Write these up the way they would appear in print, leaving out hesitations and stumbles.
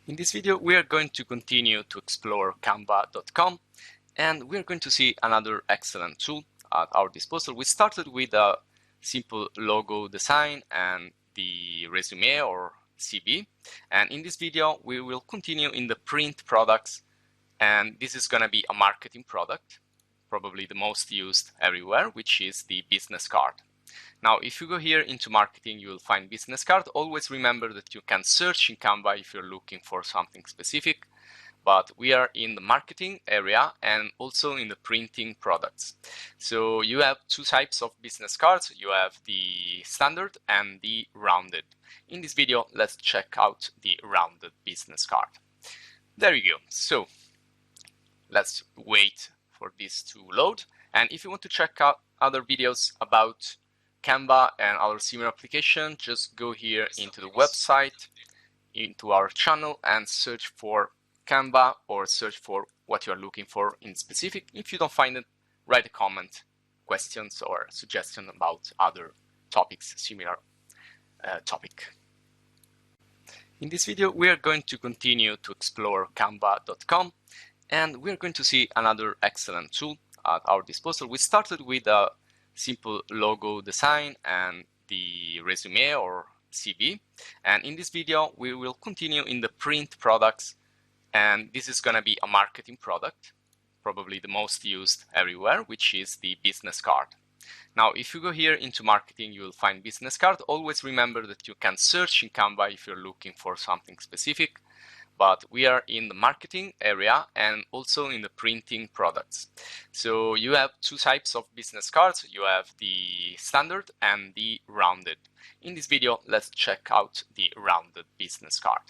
In this video, we are going to continue to explore canva.com, and we are going to see another excellent tool at our disposal. We started with a simple logo design and the resume or CV, and in this video we will continue in the print products, and this is going to be a marketing product, probably the most used everywhere, which is the business card. Now, if you go here into marketing, you will find business card. Always remember that you can search in Canva if you're looking for something specific, but we are in the marketing area and also in the printing products. So you have two types of business cards. You have the standard and the rounded. In this video, let's check out the rounded business card. There you go. So let's wait for this to load. And if you want to check out other videos about Canva and other similar application, just go here into the website, into our channel, and search for Canva or search for what you are looking for in specific. If you don't find it, write a comment, questions or suggestion about other topics, similar topic. In this video, we are going to continue to explore canva.com, and we're going to see another excellent tool at our disposal. We started with a simple logo design and the resume or CV, and in this video we will continue in the print products, and this is going to be a marketing product, probably the most used everywhere, which is the business card. Now, if you go here into marketing, you will find business card. Always remember that you can search in Canva if you're looking for something specific, but we are in the marketing area and also in the printing products. So you have two types of business cards. You have the standard and the rounded. In this video, let's check out the rounded business card.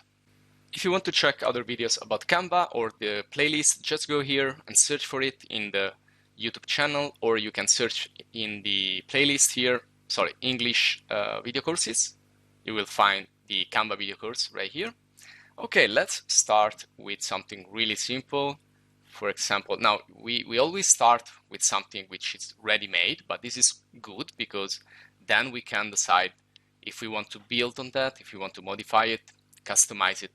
If you want to check other videos about Canva or the playlist, just go here and search for it in the YouTube channel, or you can search in the playlist here, English video courses. You will find the Canva video course right here. Okay, let's start with something really simple. For example, now we always start with something which is ready-made, but this is good because then we can decide if we want to build on that, if we want to modify it, customize it,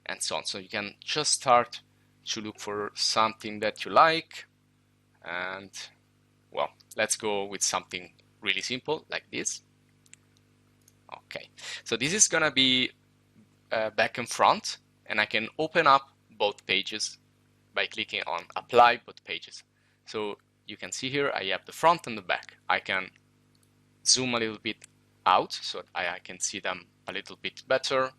and so on. So you can just start to look for something that you like, and well, let's go with something really simple like this. Okay, so this is gonna be back and front, and I can open up both pages by clicking on apply both pages. So you can see here I have the front and the back. I can zoom a little bit out so I can see them a little bit better,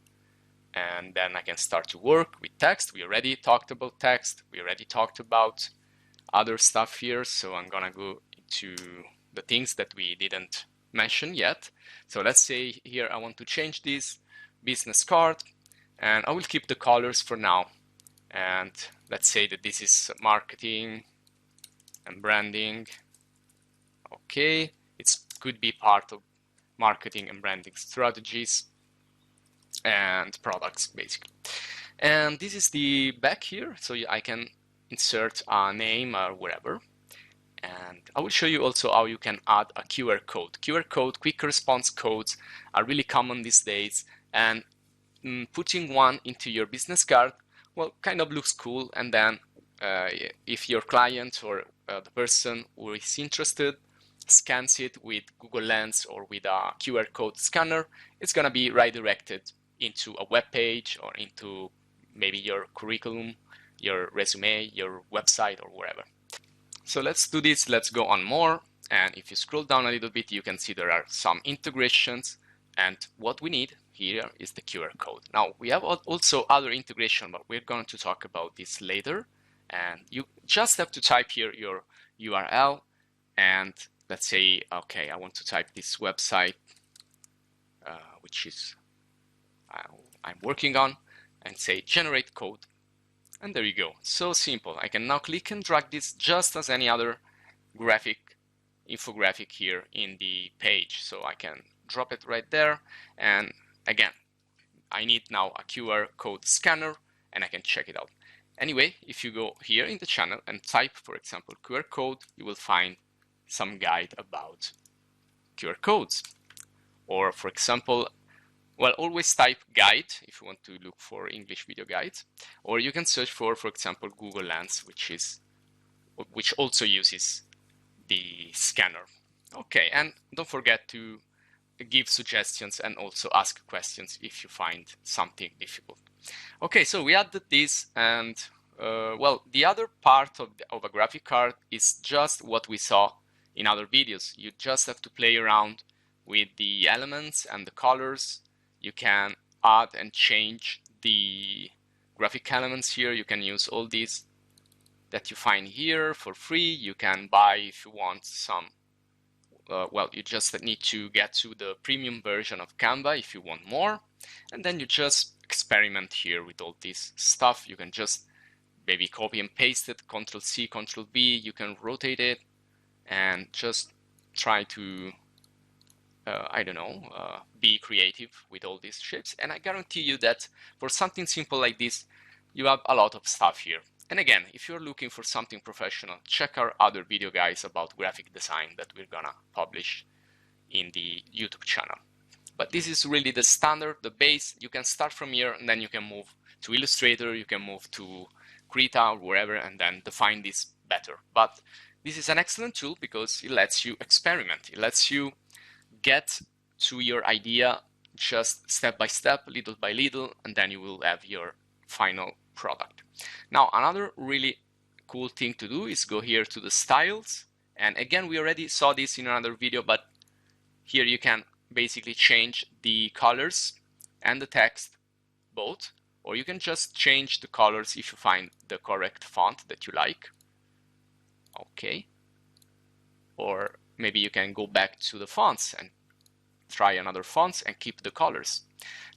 and then I can start to work with text. We already talked about text, we already talked about other stuff here, so I'm gonna go into the things that we didn't mention yet. So let's say here I want to change this business card, and I will keep the colors for now, and let's say that this is marketing and branding. Okay, it could be part of marketing and branding strategies and products basically. And this is the back here, so I can insert a name or wherever. And I will show you also how you can add a QR code. QR code, quick response codes are really common these days, and putting one into your business card, well, kind of looks cool. And then if your client or the person who is interested scans it with Google Lens or with a QR code scanner, it's gonna be redirected into a web page or into maybe your curriculum, your resume, your website, or wherever. So let's do this. Let's go on more, and if you scroll down a little bit, you can see there are some integrations, and what we need here is the QR code. Now we have also other integration, but we're going to talk about this later. And you just have to type here your URL, and let's say, okay, I want to type this website, which is I'm working on, and say generate code. And there you go. So simple. I can now click and drag this just as any other infographic here in the page. So I can drop it right there. And again, I need now a QR code scanner, and I can check it out. Anyway, if you go here in the channel and type, for example, QR code, you will find some guide about QR codes. Or for example, Well, always type guide if you want to look for English video guides, or you can search for example, Google Lens, which also uses the scanner. Okay, and don't forget to give suggestions and also ask questions if you find something difficult. Okay, so we added this, and well, the other part of a graphic card is just what we saw in other videos. You just have to play around with the elements and the colors. You can add and change the graphic elements here. You can use all these that you find here for free. You can buy if you want some. Well, you just need to get to the premium version of Canva if you want more, and then you just experiment here with all this stuff. You can just maybe copy and paste it, Ctrl C, Ctrl V. You can rotate it and just try to I don't know, be creative with all these shapes. And I guarantee you that for something simple like this, you have a lot of stuff here. And again, if you're looking for something professional, check our other video guides about graphic design that we're gonna publish in the YouTube channel. But this is really the standard, the base. You can start from here, and then you can move to Illustrator, you can move to Krita or wherever, and then define this better. But this is an excellent tool because it lets you experiment. It lets you get to your idea just step by step, little by little, and then you will have your final product. Now, another really cool thing to do is go here to the styles. And again, we already saw this in another video, but here you can basically change the colors and the text both, or you can just change the colors if you find the correct font that you like. Okay. Or maybe you can go back to the fonts and try another fonts and keep the colors.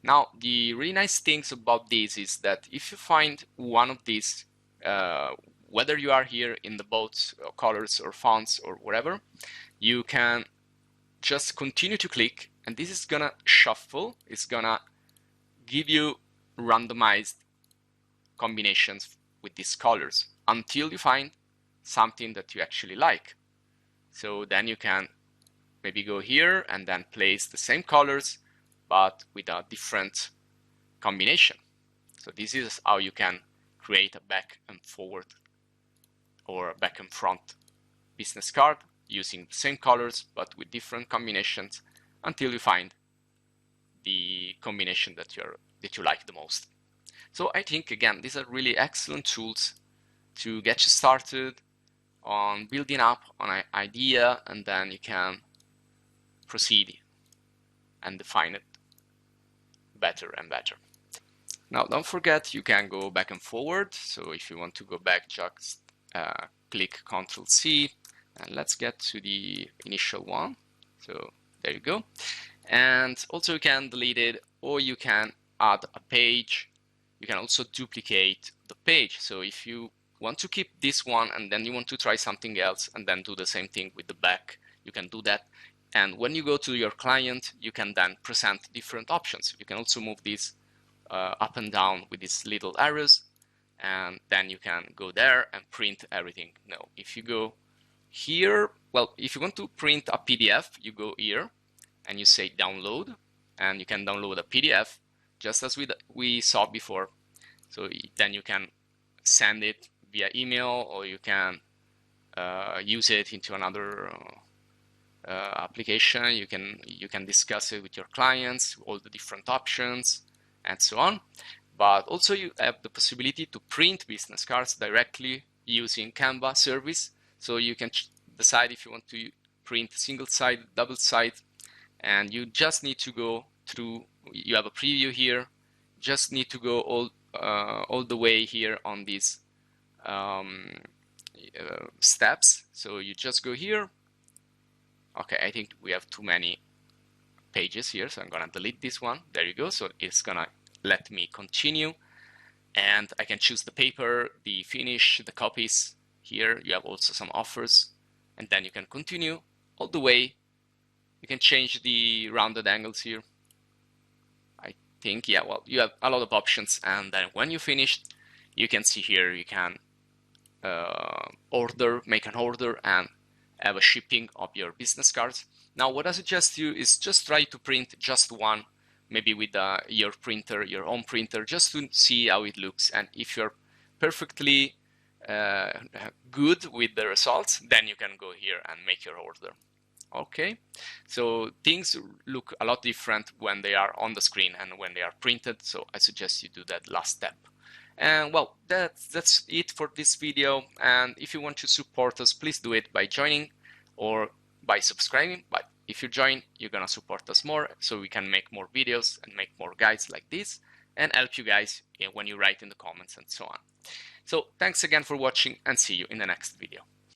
Now, the really nice things about this is that if you find one of these, whether you are here in the both colors or fonts or whatever, you can just continue to click, and this is gonna shuffle. It's gonna give you randomized combinations with these colors until you find something that you actually like. So then you can maybe go here and then place the same colors but with a different combination. So this is how you can create a back and forward or a back and front business card using the same colors but with different combinations until you find the combination that you like the most. So I think, again, these are really excellent tools to get you started on building up on an idea, and then you can proceed and define it better and better. Now, don't forget you can go back and forward. So if you want to go back, just click Ctrl C, and let's get to the initial one. So there you go. And also you can delete it, or you can add a page. You can also duplicate the page. So if you want to keep this one and then you want to try something else and then do the same thing with the back, you can do that. And when you go to your client, you can then present different options. You can also move this up and down with these little arrows, and then you can go there and print everything. Now, if you go here, well, if you want to print a PDF, you go here and you say download, and you can download a PDF just as we saw before. So then you can send it via email, or you can use it into another application. You can discuss it with your clients, all the different options, and so on. But also you have the possibility to print business cards directly using Canva service. So you can decide if you want to print single side, double side, and you just need to go through. You have a preview here. Just need to go all the way here on these steps. So you just go here. Okay, I think we have too many pages here, so I'm gonna delete this one. There you go. So it's gonna let me continue, and I can choose the paper, the finish, the copies. Here you have also some offers, and then you can continue all the way. You can change the rounded angles here. I think, yeah, well, you have a lot of options, and then when you finish, you can see here you can make an order and have a shipping of your business cards. Now, what I suggest you is just try to print just one, maybe with your printer, your own printer, just to see how it looks. And if you're perfectly good with the results, then you can go here and make your order. Okay, so things look a lot different when they are on the screen and when they are printed, so I suggest you do that last step. And well, that's it for this video, and if you want to support us, please do it by joining or by subscribing. But if you join, you're gonna support us more, so we can make more videos and make more guides like this and help you guys when you write in the comments and so on. So thanks again for watching, and see you in the next video.